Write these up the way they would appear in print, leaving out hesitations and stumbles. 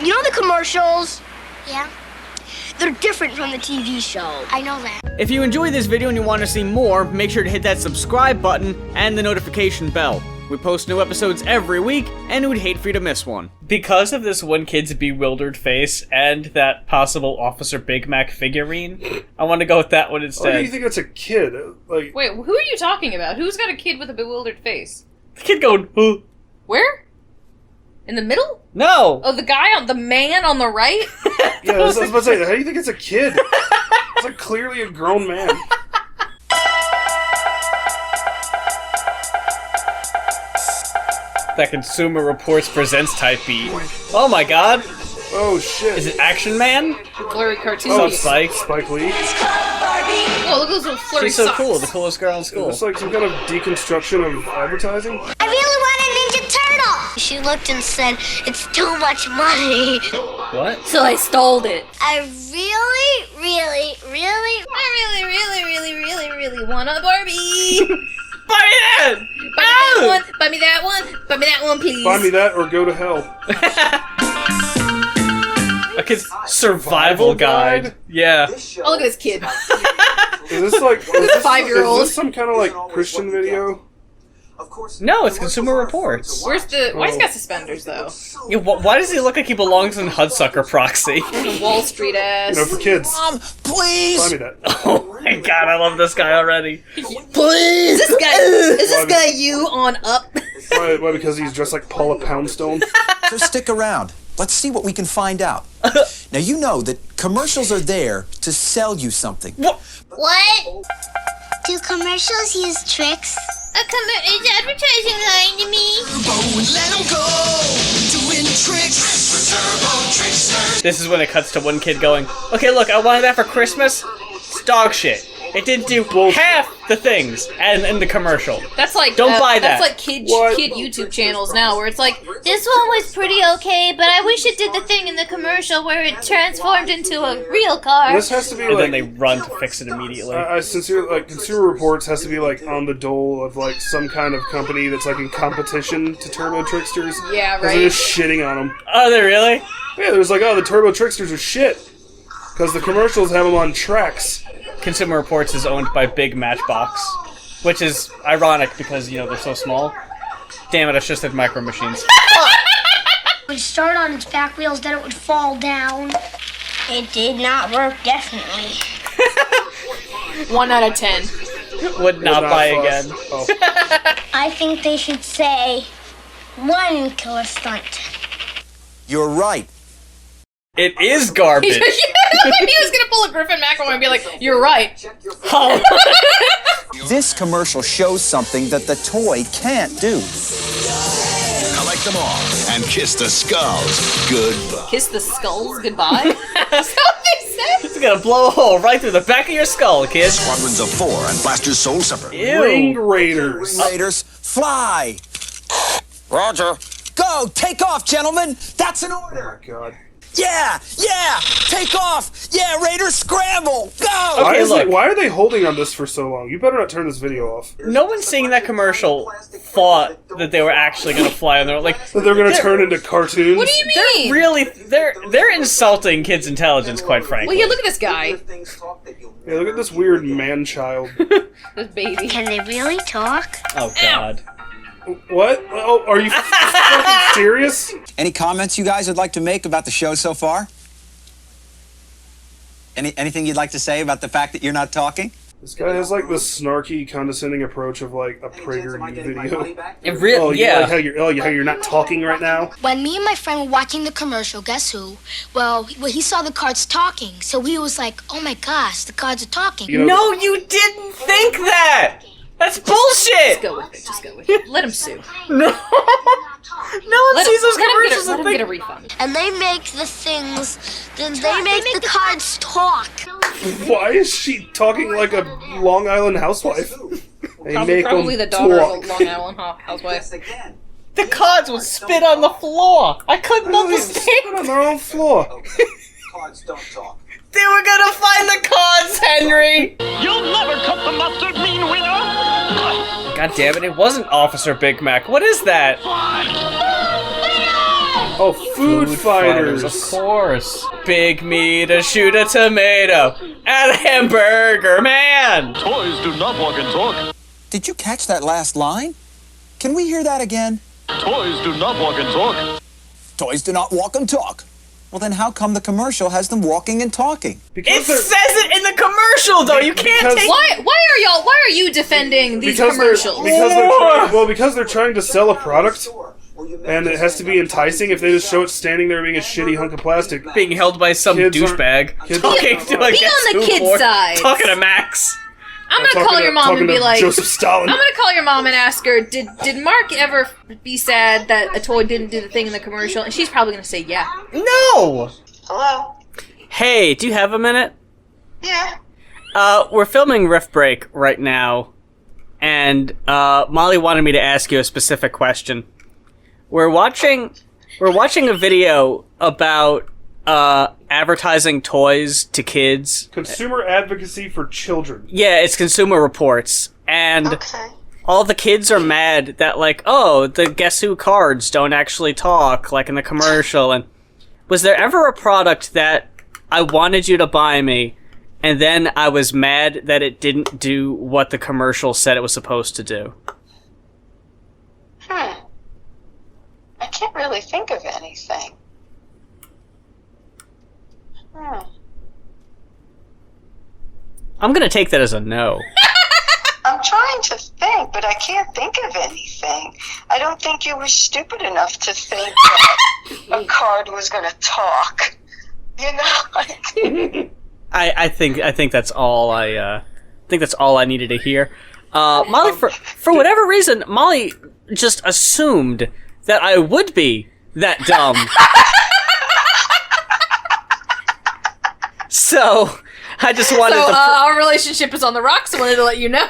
You know the commercials? Yeah, They're different from the TV show. I know that. If you enjoyed this video and you want to see more, make sure to hit that subscribe button and the notification bell. We post new episodes every week, and we'd hate for you to miss one. Because of this one kid's bewildered face and that possible Officer Big Mac figurine, I want to go with that one instead. Why do you think it's a kid? Like, Wait, who are you talking about? Who's got a kid with a bewildered face? The kid going, huh? Where? In the middle? No! Oh, the man on the right? yeah, I was about to say, how do you think it's a kid? It's like clearly a grown man. That Consumer Reports presents type beat. Oh my god! Oh shit. Is it Action Man? Blurry cartoon. Oh, Spike. Spike Lee. Oh, look at those little flurry She's so socks. cool, the coolest girl in school. Is this like some kind of deconstruction of advertising? I really want a Ninja Turtle. She looked and said, "It's too much money." What? So I stole it. I really want a Barbie. Buy me that! Buy me that one, please. Buy me that or go to hell. A kid's survival guide. Yeah. Oh, look at this kid. Is this like a 5-year-old. Is this some kind of like Christian video? No, it's Consumer Reports. Where's the... Why he's got suspenders, though? Yeah, why does he look like he belongs in Hudsucker Proxy? The Wall Street ass. You know, for kids. Please! Buy me that. Oh my god, I love this guy already. Please! Is this guy you on up? Why? Because he's dressed like Paula Poundstone? So stick around. Let's see what we can find out. Now, you know that commercials are there to sell you something. What? Do commercials use tricks? Is advertising lying to me? This is when it cuts to one kid going, okay, look, I wanted that for Christmas. It's dog shit. It didn't do half the things in the commercial. That's like Don't buy that. That's like kid YouTube channels now, where it's like This one was pretty okay, but I wish it did the thing in the commercial where it transformed into a real car. This has to be And like... then they run to fix it immediately. I sincerely, like, Consumer Reports has to be, like, on the dole of, like, some kind of company that's, like, in competition to Turbo Tricksters. Yeah, 'Cause right. they're just shitting on them. Oh, they really? Yeah, there's like, oh, the Turbo Tricksters are shit. Because the commercials have them on tracks. Consumer Reports is owned by Big Matchbox, which is ironic because, you know, they're so small. Damn it, I should have said Micro Machines. It would start on its back wheels, then it would fall down. It did not work, definitely. 1 out of 10. Would not buy fuss. again. Oh. I think they should say 1 killer stunt. You're right. It is garbage. He was gonna pull a Griffin McElroy and be like, "You're right." Oh. This commercial shows something that the toy can't do. Collect them all and kiss the skulls goodbye. Kiss the skulls goodbye. That's what they said. It's gonna blow a hole right through the back of your skull, kid. Squadrons of 4 and blasters soul separate. Ring Ew. Raiders. Raiders, fly! Roger. Go! Take off, gentlemen! That's an Oh order! my god. Yeah! Yeah! Take off! Yeah, Raiders, scramble! Go! Okay, look. Why are they holding on this for so long? You better not turn this video off. No one seeing that commercial thought that they were actually gonna fly on their own. Like, That they're gonna turn into cartoons? What do you mean? they're insulting kids' intelligence, quite frankly. Well, here, look at this guy. Yeah, look at this weird man-child. This baby. Can they really talk? Oh god. What? Oh, are you fucking serious? Any comments you guys would like to make about the show so far? Anything you'd like to say about the fact that you're not talking? This guy has like this snarky, condescending approach of like a PragerU video. It really, Oh, yeah. Like how you're not talking right now. When me and my friend were watching the commercial, guess who? Well, he saw the cards talking, so he was like, "Oh my gosh, the cards are talking." You know, No, you didn't think that! That's bullshit! Just go with it. Just go with it. Let him sue. No! No one sees those commercials Let and him get a think... refund. And they make the things, then they make the cards talk. Why is she talking like a Long Island housewife? They make Probably the them daughter talk. of a Long Island housewife. The cards would spit on the floor! I couldn't They understand! spit on their own floor. Cards don't talk. They were gonna find the cards, Henry! You'll never cut the mustard, mean winner! God damn it, it wasn't Officer Big Mac. What is that? Oh, food fighters. Of course. Big meat, a shoot a tomato, and a hamburger man. Toys do not walk and talk. Did you catch that last line? Can we hear that again? Toys do not walk and talk. Toys do not walk and talk. Well, then how come the commercial has them walking and talking? It says it in the commercial, though. You can't take. Why are you defending these commercials? Because they're trying to sell a product, and it has to be enticing. If they just show it standing there being a shitty hunk of plastic, Being held by some douchebag. Talking to a Be on the kid's side. Talking to Max. I'm gonna call your mom and be like, Joseph Stalin. I'm gonna call your mom and ask her, did Mark ever be sad that a toy didn't do the thing in the commercial? And she's probably gonna say yeah. No! Hello? Hey, do you have a minute? Yeah. We're filming Riff Break right now, and Molly wanted me to ask you a specific question. We're watching a video about advertising toys to kids. Consumer advocacy for children. Yeah, it's Consumer Reports, and Okay. all the kids are mad that, like, oh, the Guess Who cards don't actually talk, like in the commercial. And was there ever a product that I wanted you to buy me, and then I was mad that it didn't do what the commercial said it was supposed to do? I can't really think of anything. I'm gonna take that as a no. I'm trying to think, but I can't think of anything. I don't think you were stupid enough to think that a card was going to talk. You know? I think that's all I needed to hear. Molly, for whatever reason, Molly just assumed that I would be that dumb. So I just wanted to. Our relationship is on the rocks. I wanted to let you know.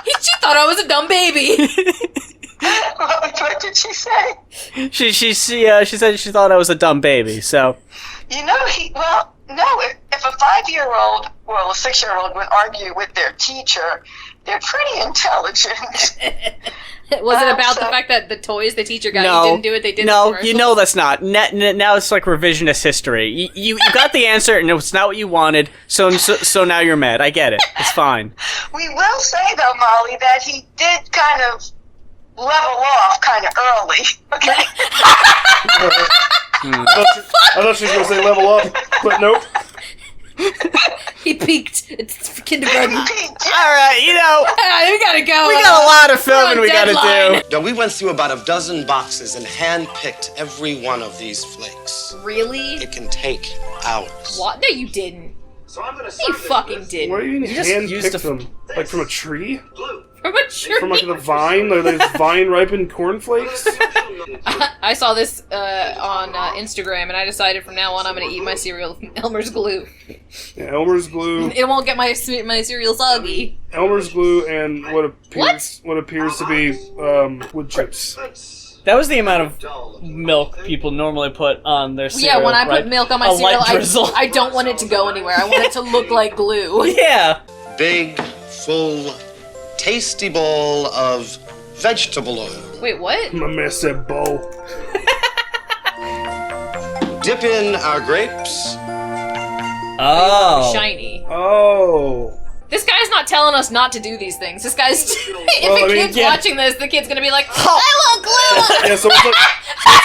She thought I was a dumb baby. What did she say? She said she thought I was a dumb baby. So. You know, if a 5-year-old or a 6-year-old would argue with their teacher, they're pretty intelligent. Was it about the fact that the toys the teacher got you didn't do it? They did. No, you know that's not. Now it's like revisionist history. You got the answer and it's not what you wanted. So now you're mad. I get it. It's fine. We will say though, Molly, that he did kind of level off kind of early. Okay. I thought she was going to say level up, but nope. He peaked. It's kindergarten. All right, we gotta go. We got a lot of filming we gotta do. Now, we went through about a dozen boxes and hand-picked every one of these flakes. Really? It can take hours. What? No, you didn't. You fucking didn't. What do you mean You just used hand-picked them? Like from a tree? From a tree? From like the vine? Like those vine-ripened cornflakes? I saw this on Instagram, and I decided from now on I'm going to eat my cereal with Elmer's glue. Yeah, Elmer's glue. It won't get my cereal soggy. Elmer's glue and what appears to be wood chips. That was the amount of milk people normally put on their cereal. Yeah, when I put milk on my cereal, light drizzle. I don't want it to go anywhere. I want it to look like glue. Yeah. Big, full, tasty bowl of vegetable oil. Wait, what? My man said bowl. Dip in our grapes. Oh. Shiny. Oh. This guy's not telling us not to do these things. This guy's... if a kid's watching this, the kid's gonna be like, I want glue! Yeah, so it's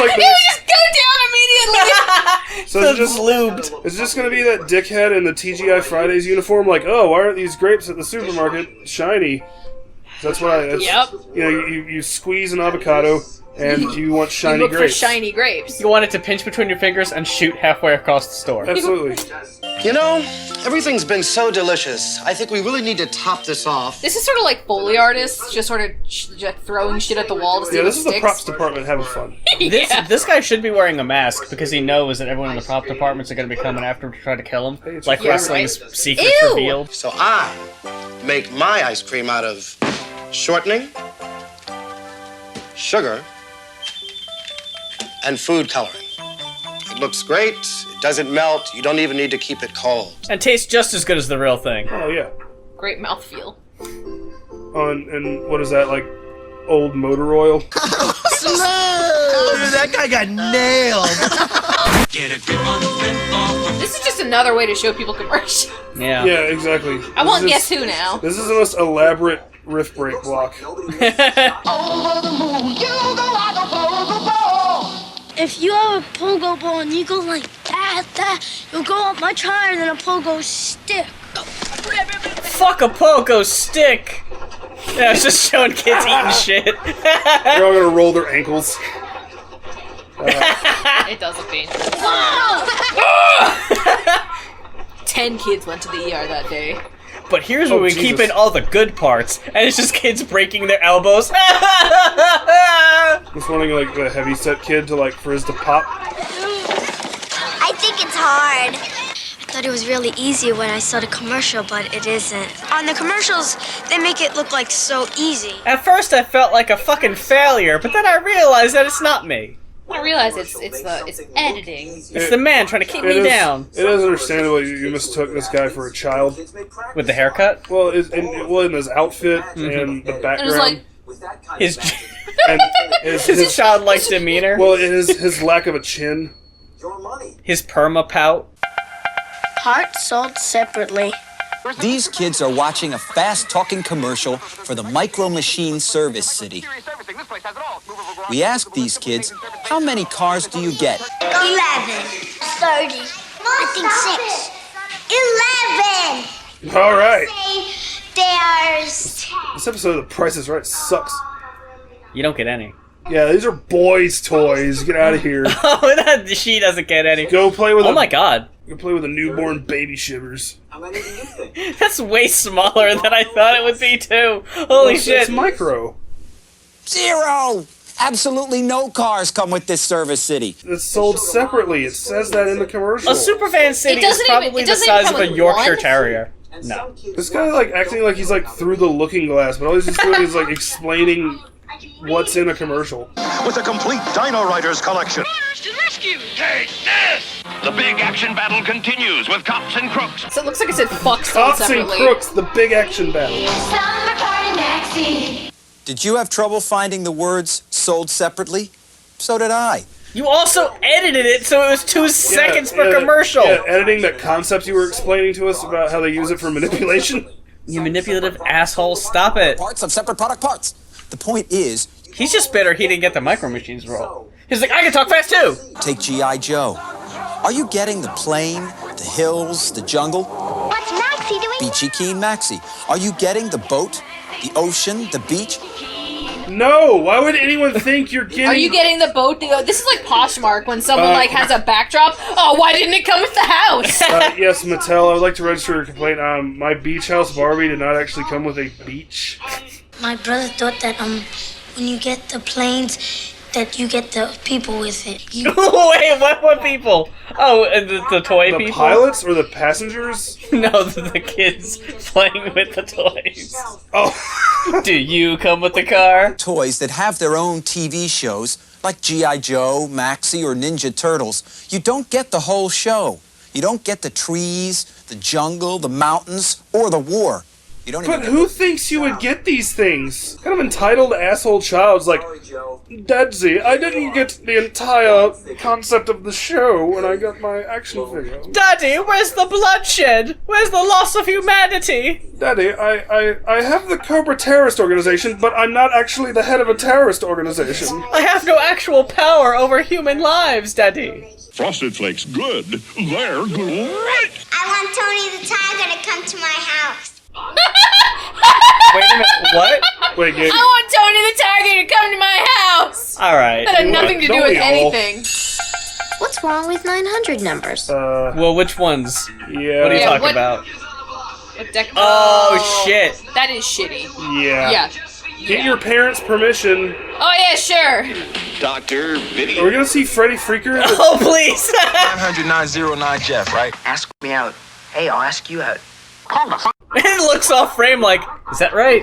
like He would just go down immediately! So it's just lubed. It's just gonna be that dickhead in the TGI Fridays uniform, like, oh, why aren't these grapes at the supermarket shiny? That's why. Yep. You know, you squeeze an avocado and you want shiny you look grapes. for shiny grapes. You want it to pinch between your fingers and shoot halfway across the store. Absolutely. You know, everything's been so delicious. I think we really need to top this off. This is sort of like Foley artists, just sort of throwing shit at the wall to see Yeah, what this is the sticks. props department having fun. This guy should be wearing a mask because he knows that everyone in the prop departments are going to be coming after him to try to kill him. Like wrestling's secrets Ew. revealed. So I make my ice cream out of shortening, sugar, and food coloring. It looks great, it doesn't melt, you don't even need to keep it cold. And tastes just as good as the real thing. Oh, yeah. Great mouthfeel. Oh, and what is that, like old motor oil. Dude, that guy got nailed. This is just another way to show people commercials. Yeah. Yeah, exactly. I want Guess Who now. This is the most elaborate riff break block. If you have a pogo ball and you go like that, you'll go up much higher than a pogo stick. Fuck a pogo stick! Yeah, I was just showing kids eating shit. They're all gonna roll their ankles. It does look painful. 10 kids went to the ER that day. But here's where we keep in all the good parts, and it's just kids breaking their elbows. Just wanting like the heavyset kid to like for his to pop. I think it's hard. I thought it was really easy when I saw the commercial, but it isn't. On the commercials, they make it look like so easy. At first I felt like a fucking failure, but then I realized that it's not me. I realize it's editing. It's the man trying to keep me down. It is understandable you mistook this guy for a child. With the haircut? Well, in his outfit and the background. His and his childlike demeanor. Well, his lack of a chin. His perma pout. Heart sold separately. These kids are watching a fast-talking commercial for the Micro Machine Service City. We asked these kids, how many cars do you get? 11. 30. I think 6. 11. All right. There's... This episode of The Price is Right sucks. You don't get any. Yeah, these are boys' toys. Get out of here. Oh, she doesn't get any. Go play with. Oh my god. Go play with a newborn baby shivers. That's way smaller than I thought it would be too. Holy shit. It's micro. 0! Absolutely no cars come with this service city. It's sold separately. It says that in the commercial. A Superfan City is probably the size of a Yorkshire Terrier. No. This guy like acting like he's like through the looking glass, but all he's just doing is like explaining what's in a commercial. With a complete Dino Riders collection. Take this! The big action battle continues with cops and crooks. So it looks like it said fuck sold Cops and separately. crooks, the big action battle. Did you have trouble finding the words sold separately? So did I. You also edited it so it was 2 seconds per commercial. Yeah, editing that concept you were explaining to us about how they use it for manipulation. You manipulative asshole, stop it. Parts of separate product parts. The point is... He's just bitter he didn't get the Micro Machines role. He's like, I can talk fast too! Take G.I. Joe. Are you getting the plane, the hills, the jungle? What's Maxie doing? Beachy Keen Maxie. Are you getting the boat, the ocean, the beach? No! Why would anyone think you're getting... Are you getting the boat? This is like Poshmark when someone like has a backdrop. Oh, why didn't it come with the house? Yes, Mattel, I would like to register a complaint. My beach house Barbie did not actually come with a beach. My brother thought that when you get the planes, that you get the people with it. Wait, what people? Oh, the toy the people? The pilots or the passengers? No, the kids playing with the toys. Oh. Do you come with the car? Toys that have their own TV shows, like G.I. Joe, Maxie, or Ninja Turtles. You don't get the whole show. You don't get the trees, the jungle, the mountains, or the war. You don't But who thinks you would get these things? What kind of entitled asshole child's like, Dadsy, I didn't get the entire concept of the show when I got my action figure. Daddy, where's the bloodshed? Where's the loss of humanity? Daddy, I have the Cobra Terrorist Organization, but I'm not actually the head of a terrorist organization. I have no actual power over human lives, Daddy. Frosted Flakes, good. They're great! I want Tony the Tiger to come to my house. Wait a minute, what? Wait, I want Tony the Tiger to come to my house! Alright. That had nothing to do with anything. What's wrong with 900 numbers? Well, which ones? Yeah. What are you talking about? Oh, shit. That is shitty. Yeah. Yeah. Get your parents' permission. Oh, yeah, sure. Dr. Video. Are we gonna see Freddy Freaker? Oh, please! 909 Jeff, right? Ask me out. Hey, I'll ask you out. It looks off frame like, is that right?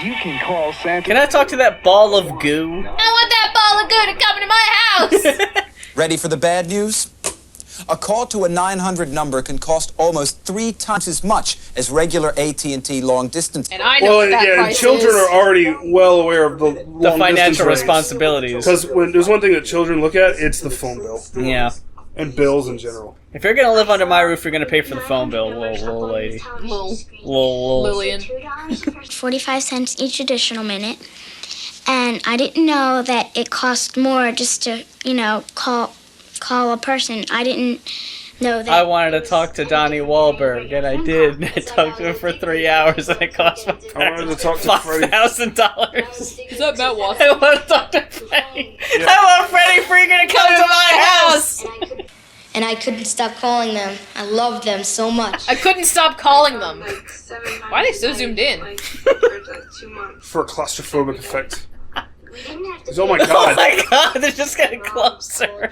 You can call Santa. Can I talk to that ball of goo? I want that ball of goo to come to my house! Ready for the bad news? A call to a 900 number can cost almost 3 times as much as regular AT&T long distance. And I know what that price children is. are already well aware of the long financial distance responsibilities. Because when there's one thing that children look at, it's the phone bill. Yeah. And bills in general. If you're gonna live under my roof, you're gonna pay for the phone bill, little lady. Little Lillian. 45 cents each additional minute. And I didn't know that it cost more just to, call a person. I didn't know that. I wanted to talk to Donnie Wahlberg, and I did. I talked to him for 3 hours, and it cost me $5,000. Is that Matt Watson? I want to talk to Freddy. Yeah. I want Freddy Freaking to come to my house. And I couldn't stop calling them. I loved them so much. I couldn't stop calling them. Why are they so zoomed in? For a claustrophobic effect. Oh my god. Oh my god, they're just getting closer.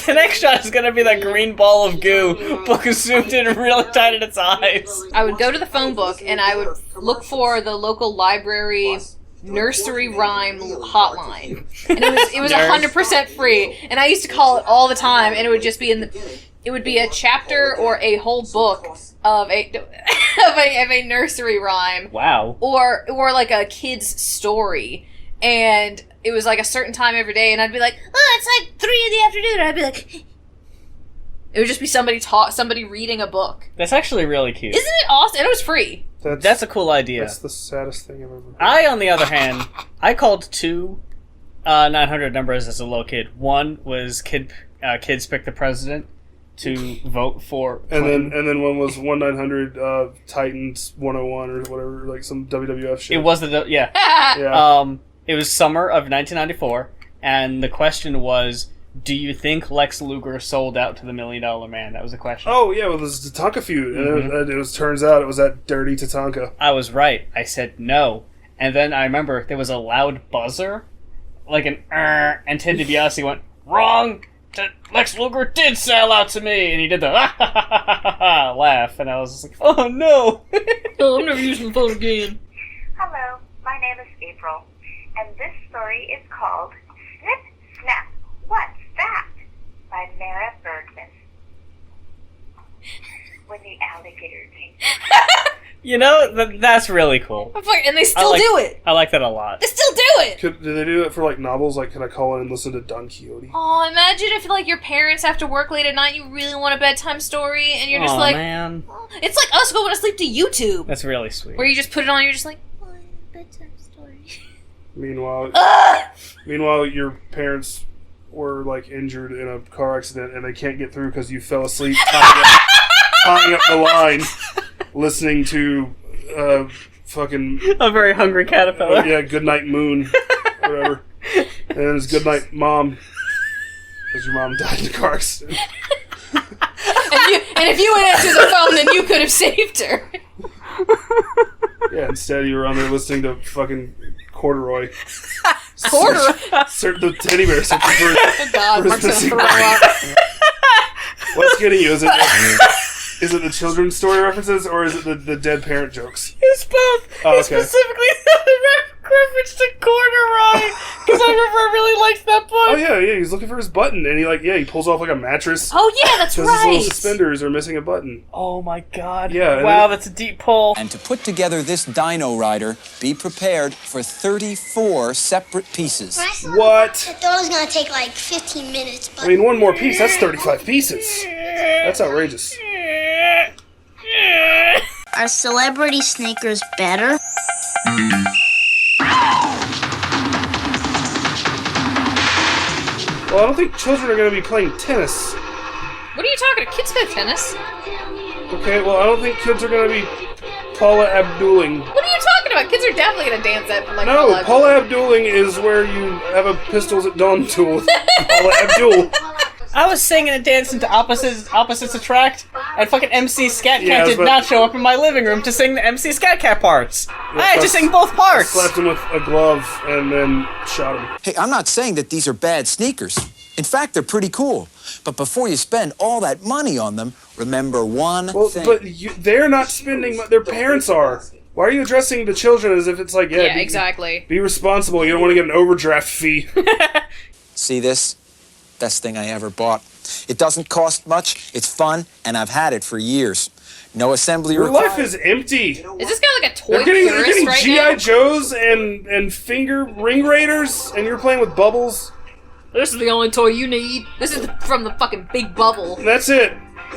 The next shot is gonna be that green ball of goo, but zoomed in really tight in its eyes. I would go to the phone book and I would look for the local library nursery rhyme hotline. And it was 100% free. And I used to call it all the time, and it would just be it would be a chapter or a whole book of a nursery rhyme. Wow. Or like a kid's story. And it was like a certain time every day, and I'd be like, oh, it's like 3 in the afternoon, and I'd be like, it would just be somebody reading a book. That's actually really cute. Isn't it awesome? And it was free. That's a cool idea. That's the saddest thing I've ever heard. I, on the other hand, I called 2 900 numbers as a little kid. One was kids pick the president to vote for Clinton. And then one was 1-900 Titans 101 or whatever, like some WWF shit. It was yeah. It was summer of 1994, and the question was, do you think Lex Luger sold out to the $1 Million Man? That was the question. Oh, yeah, well, this is the Tatanka feud. And it turns out it was that dirty Tatanka. I was right. I said no. And then I remember there was a loud buzzer, like an and Ted DiBiase went, wrong! Lex Luger did sell out to me! And he did the laugh, and I was just like, oh no! Oh, I'm never using the phone again. Hello, my name is April, and this story is called Snip Snap, What's That? By Mara Bergman. When the alligator came. You know, that's really cool. And they still do it. I like that a lot. They still do it. Do they do it for like novels? Like, can I call in and listen to Don Quixote? Oh, imagine if like your parents have to work late at night, you really want a bedtime story, and you're just like, man. It's like us going to sleep to YouTube. That's really sweet. Where you just put it on, and you're just like, oh, bedtime story. Meanwhile, your parents were like injured in a car accident, and they can't get through because you fell asleep tying up the line. Listening to fucking a very hungry caterpillar. Yeah, Goodnight Moon, whatever. And it's Goodnight Mom, because your mom died in a car accident. and if you had answered the phone, then you could have saved her. Yeah, instead you were on there listening to fucking Corduroy. Corduroy? The teddy bear searching for oh God, Mark's gonna throw up. What's getting you? Is it the children's story references, or is it the dead parent jokes? It's both. Oh, okay. Specifically reference to Corduroy, because I remember I really liked that book. Oh yeah, he's looking for his button, and he pulls off like a mattress. Oh yeah, that's right. Because his little suspenders are missing a button. Oh my god. Yeah. Wow, that's a deep pull. And to put together this dino rider, be prepared for 34 separate pieces. What? I thought it was going to take like 15 minutes, but... I mean, one more piece, that's 35 pieces. That's outrageous. Are celebrity sneakers better? Well, I don't think children are going to be playing tennis. What are you talking about? Kids play tennis. Okay, well, I don't think kids are going to be Paula Abduling. What are you talking about? Kids are definitely going to dance at like No, Paula Abduling is where you have a pistols at dawn tool with Paula Abdul. I was singing and dancing to Opposites Attract, and fucking MC Scat Cat did not show up in my living room to sing the MC Scat Cat parts. I had to sing both parts. I slapped him with a glove and then shot him. Hey, I'm not saying that these are bad sneakers. In fact, they're pretty cool. But before you spend all that money on them, remember one thing. But they're not spending money. Their parents are. Why are you addressing the children as if it's like, exactly. Be responsible. You don't want to get an overdraft fee. See this? Best thing I ever bought. It doesn't cost much, it's fun, and I've had it for years. No assembly Your required. life is empty. Is this guy like a toy They're getting purist right G.I. now? Joes and finger ring raiders, and you're playing with bubbles. This is the only toy you need. This is from the fucking Big Bubble. That's it.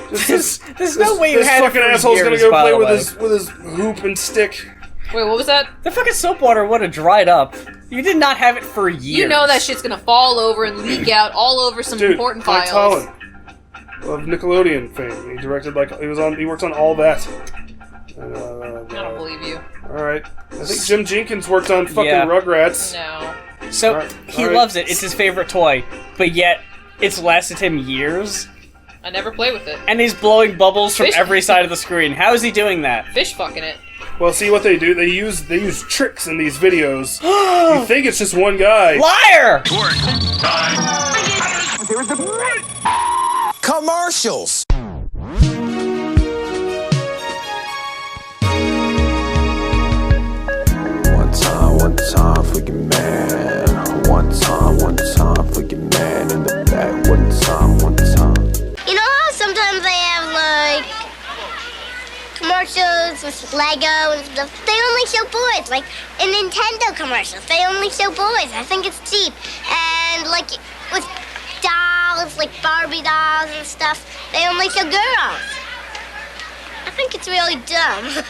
There's no way you this had it fucking for asshole's years, gonna go by play the with way. his hoop and stick. Wait, what was that? The fucking soap water would have dried up. You did not have it for years. You know that shit's gonna fall over and leak out all over some Dude, important Mike files. Tollin of Nickelodeon fame. He directed he worked on all that. I don't believe you. Alright. I think Jim Jenkins worked on fucking Yeah. Rugrats. No. So, he loves it. It's his favorite toy. But yet, it's lasted him years. I never play with it. And he's blowing bubbles from Fish- every side of the screen. How is he doing that? Fish fucking it. Well, see what they do? They use tricks in these videos. You think it's just one guy. Liar! Commercials! One time for your man. One time for your man in the back. One time. You know how sometimes they have, like, commercials with Lego and stuff? They only show boys. Like, in Nintendo commercials, they only show boys. I think it's cheap. And, like, with dolls, like Barbie dolls and stuff, they only show girls. I think it's really dumb.